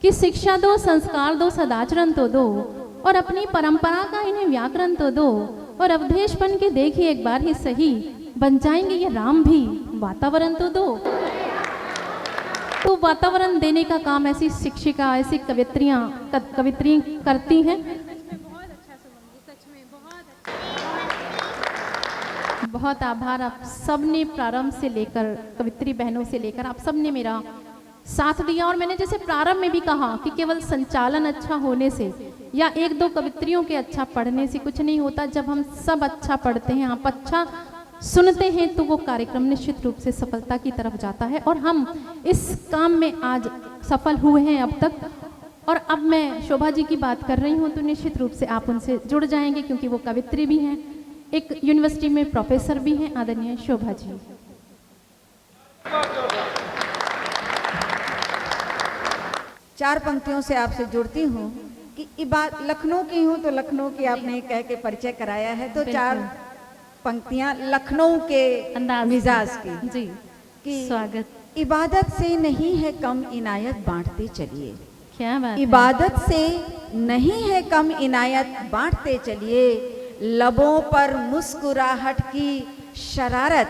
कि शिक्षा दो, संस्कार दो, सदाचरण तो दो, और अपनी परंपरा का इन्हें व्याकरण तो दो, और अवधेश बन के देखिए एक बार ही सही, बन जाएंगे ये राम भी, वातावरण तो दो। तो वातावरण देने का काम ऐसी शिक्षिका, ऐसी कवित्री करती हैं। बहुत आभार आप सबने, प्रारंभ से लेकर कवित्री बहनों से लेकर आप सबने मेरा साथ दिया। और मैंने जैसे प्रारंभ में भी कहा कि केवल संचालन अच्छा होने से या एक दो कवित्रियों के अच्छा पढ़ने से कुछ नहीं होता। जब हम सब अच्छा पढ़ते हैं, आप अच्छा सुनते हैं, तो वो कार्यक्रम निश्चित रूप से सफलता की तरफ जाता है। और हम इस काम में आज सफल हुए हैं अब तक। और अब मैं शोभा जी की बात कर रही हूँ, तो निश्चित रूप से आप उनसे जुड़ जाएंगे, क्योंकि वो कवित्री भी हैं, एक यूनिवर्सिटी में प्रोफेसर भी हैं, आदरणीय शोभा जी। चार पंक्तियों से आपसे जुड़ती हूँ कि लखनऊ की हूँ, तो लखनऊ की आपने कह के परिचय कराया है, तो चार पंक्तियाँ लखनऊ के मिजाज की जी कि स्वागत। इबादत से नहीं है कम इनायत बांटते चलिए। क्या बात इबादत से नहीं है कम इनायत बांटते चलिए, लबों पर मुस्कुराहट की शरारत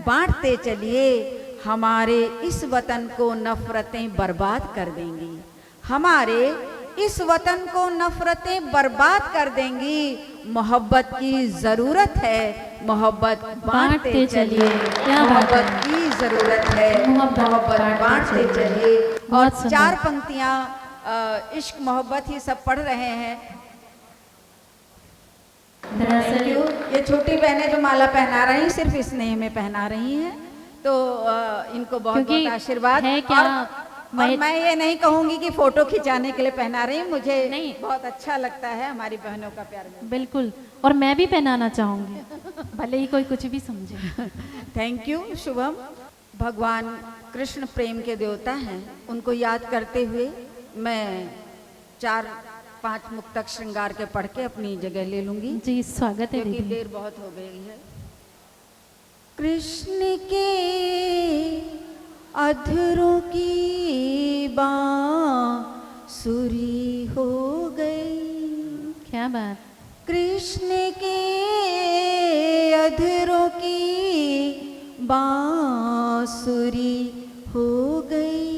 बांटते चलिए, हमारे इस वतन को नफरतें बर्बाद कर देंगी, हमारे इस वतन को नफरतें बर्बाद कर देंगी, मोहब्बत की जरूरत है, मोहब्बत बांटते चलिए, मोहब्बत की जरूरत है, मोहब्बत बांटते चलिए। और चार पंक्तियां इश्क मोहब्बत ही सब पढ़ रहे हैं। Thank you. ये छोटी बहनें जो माला पहना रही, सिर्फ स्नेह में पहना रही हैं, तो इनको बहुत बहुत आशीर्वाद है। क्या और मैं ये नहीं कहूंगी कि फोटो खिंचाने के लिए पहना रही, मुझे नहीं, बहुत अच्छा लगता है हमारी बहनों का प्यार। बिल्कुल, और मैं भी पहनाना चाहूंगी, भले ही कोई कुछ भी समझे। Thank you Shubham. भगवान कृष्ण प्रेम के देवता हैं, उनको याद करते हुए मैं 4-5 मुक्तक श्रृंगार के पढ़ के अपनी जगह ले लूंगी। जी स्वागत है, क्योंकि देर बहुत हो गई है। कृष्ण के अधरों की बांसुरी हो गई। क्या बात। कृष्ण के अधरों की बांसुरी हो गई,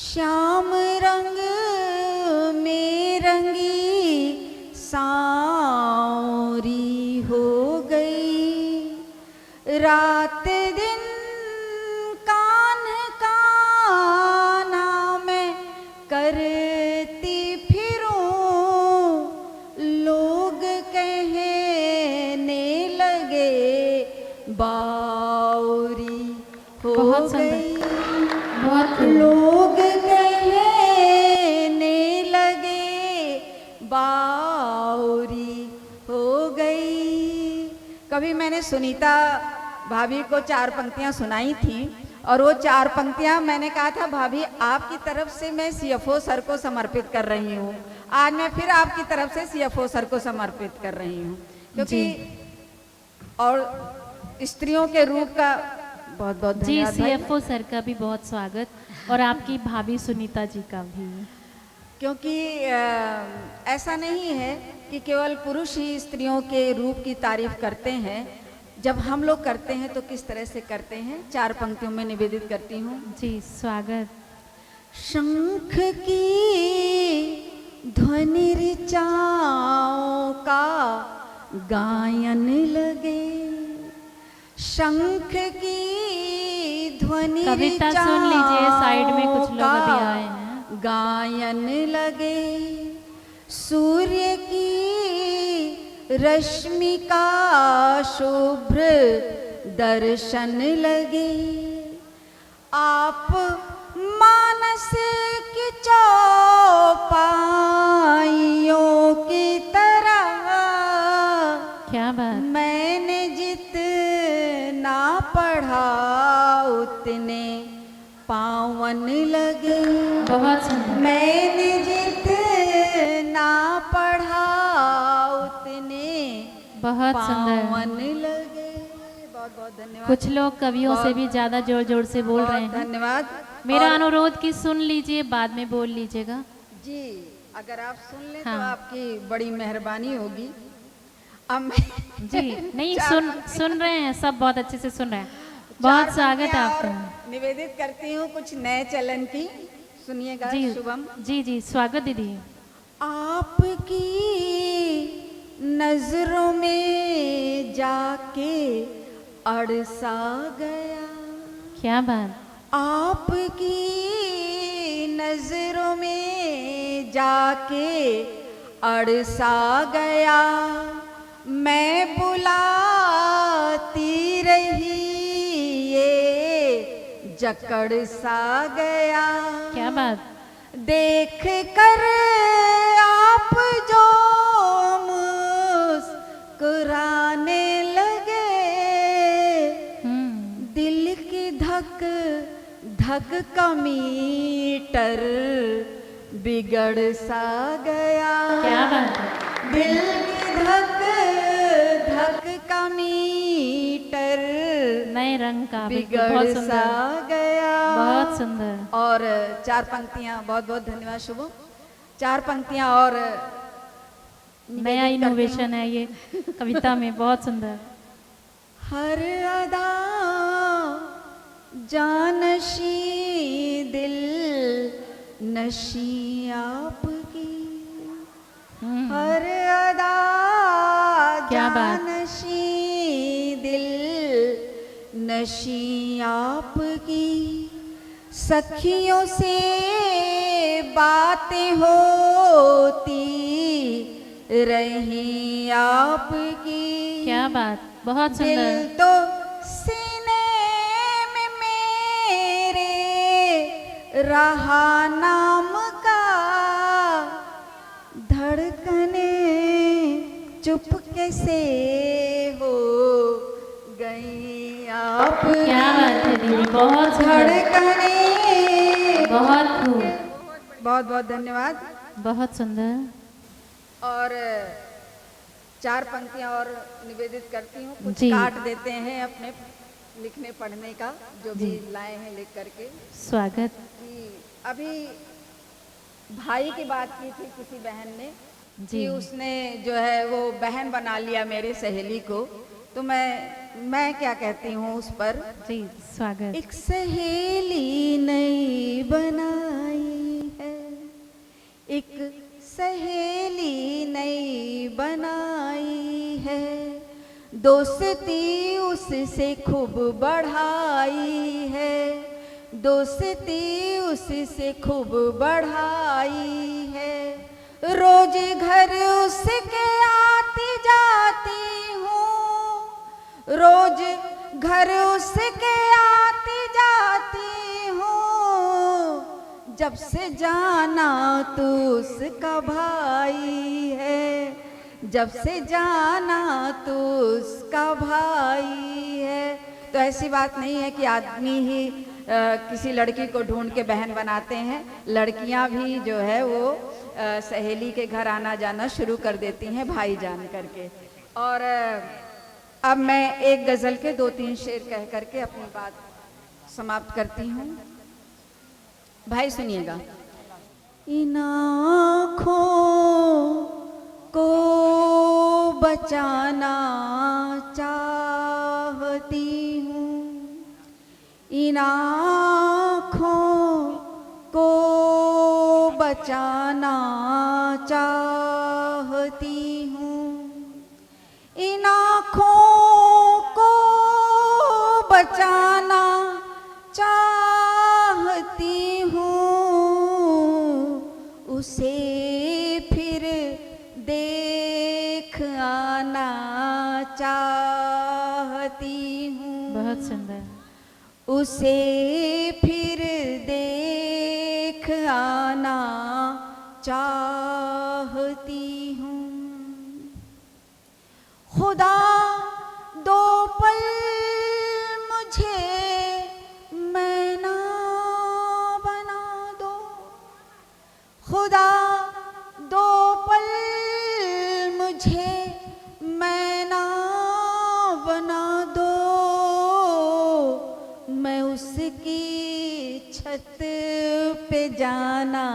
श्याम रंग में रंगी सांवरी हो गई, रात दिन कान काना मैं करती फिरूं, लोग कहने लगे बावरी हो गई, बहुत लोग कहने लगे बावरी हो गई। कभी मैंने सुनीता भाभी को 4 पंक्तियां सुनाई थी, और वो 4 पंक्तियां मैंने कहा था भाभी आपकी तरफ से मैं सीएफओ सर को समर्पित कर रही हूँ। आज मैं फिर आपकी तरफ से सीएफओ सर को समर्पित कर रही हूँ, क्योंकि और स्त्रियों के रूप का बहुत बहुत धन्यवाद। जी सीएफओ सर का भी बहुत स्वागत, और आपकी भाभी सुनीता जी का भी, क्योंकि ऐसा नहीं है कि केवल पुरुष ही स्त्रियों के रूप की तारीफ करते हैं। जब हम लोग करते हैं तो किस तरह से करते हैं, 4 पंक्तियों में निवेदित करती हूँ। जी स्वागत। शंख की ध्वनि ऋचाओं का गायन लगे, शंख की ध्वनि कविता सुन लीजिए, साइड में कुछ लोग अभी आए हैं, गायन लगे, सूर्य की रश्मि का शुभ्र दर्शन लगे, आप मानस की चौपाइयों की तरह, क्या बात, मैंने जितना पढ़ा उतने पावन लगे, बहुत सुंदर, मैंने जितना पढ़ा उतने बहुत सुंदर, पावन लगे। बहुत बहुत बहुत धन्यवाद। कुछ लोग कवियों से भी ज्यादा जोर जोर से बोल रहे बहुत हैं। धन्यवाद। मेरा और अनुरोध कि सुन लीजिए, बाद में बोल लीजिएगा। जी, अगर आप सुन लें तो हाँ। आपकी बड़ी मेहरबानी होगी। अब मैं जी नहीं, चार सुन रहे हैं, सब बहुत अच्छे से सुन रहे हैं। चार बहुत स्वागत है पंक्तियां आपका। और निवेदित करती हूँ कुछ नए चलन की, सुनिएगा। जी शुभम। जी जी, स्वागत दीदी। आपकी नजरों में जाके अड़सा गया, क्या बात। आपकी नजरों में जाके अड़सा गया, मैं बुलाती रही ये जकड़ सा गया। क्या बात। देख कर आप जो मुस्कुराने लगे, दिल की धक धक का मीटर बिगड़ सा गया। क्या बात है। दिल की धक धक का मीटर नए रंग का बिल्कुल, बहुत बिगड़ सा सुंदर, गया। बहुत सुंदर। और चार पंक्तियां, बहुत बहुत धन्यवाद शुभम। चार पंक्तियां और नया इनोवेशन है ये कविता में, बहुत सुंदर। हर अदा जानशी दिल नशी आपकी, हर अदा क्या बात। जानशी दिल नशी आपकी, सखियों से बातें होती रही आपकी। क्या बात, बहुत दिल सुंदर। तो सीने में मेरे रहा नाम का, धड़कने चुपके से हो गई आप। क्या बात है दीदी, बहुत सुंदर, धड़कने। बहुत खूब, बहुत बहुत धन्यवाद। बहुत सुंदर। और चार पंक्तियां और निवेदित करती हूँ, कुछ जी। काट देते हैं अपने लिखने पढ़ने का, जो भी जी। लाए हैं लिख करके। स्वागत। कि अभी भाई की बात की थी किसी बहन ने, जी। कि उसने जो है वो बहन बना लिया मेरे सहेली को, तो मैं क्या कहती हूँ उस पर। जी, स्वागत। एक सहेली नई बनाई है, एक सहेली नई बनाई है, दोस्ती उससे खूब बढ़ाई है, दोस्ती उससे खूब बढ़ाई है, रोज घर उसके आती जाती हूँ, रोज घर उसके आती जाती हूँ, जब से जाना तू उसका भाई है, जब से जाना तू उसका भाई है। तो ऐसी बात नहीं है कि आदमी ही किसी लड़की को ढूंढ के बहन बनाते हैं, लड़कियां भी जो है वो सहेली के घर आना जाना शुरू कर देती हैं भाई जान करके। और अब मैं एक गज़ल के 2-3 शेर कह करके अपनी बात समाप्त करती हूँ। भाई सुनिएगा। इन आँखों को बचाना चाहती हूँ, इन आँखों को बचाना चाहती हूँ, इन आँखों को बचाना चाहती हूँ, उसे फिर देख आना चाहती हूँ, बहुत सुंदर। उसे फिर देख आना चाहती हूँ। खुदा दो पल मुझे मैना बना दो, खुदा दो पल मुझे मैना बना दो, जाना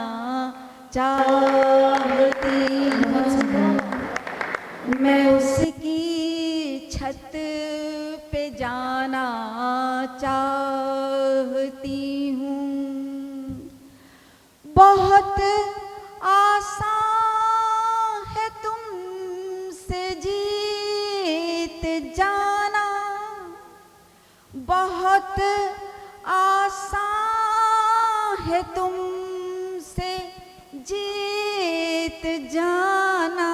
चाहती हूँ, मैं उसकी छत पे जाना चाहती हूँ। बहुत आसान है तुमसे जीत जाना, बहुत आसान है तुमसे जीत जाना,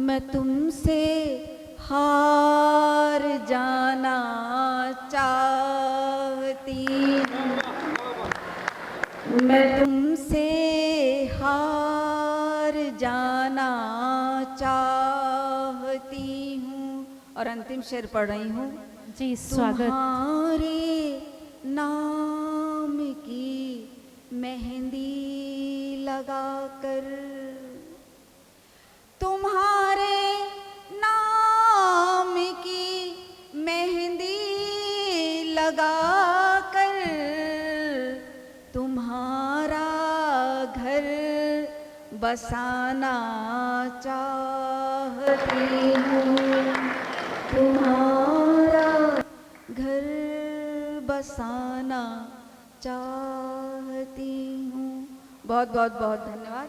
मैं तुमसे हार जाना चाहती हूँ, मैं तुमसे हार जाना चाहती हूँ। और अंतिम शेर पढ़ रही हूँ। जी स्वागत। तुम्हारे नाम की मेहंदी लगाकर, तुम्हारे नाम की मेहंदी लगाकर, तुम्हारा घर बसाना चाहती हूँ, तुम्हारा घर बसाना चाहती हूँ। बहुत बहुत बहुत धन्यवाद।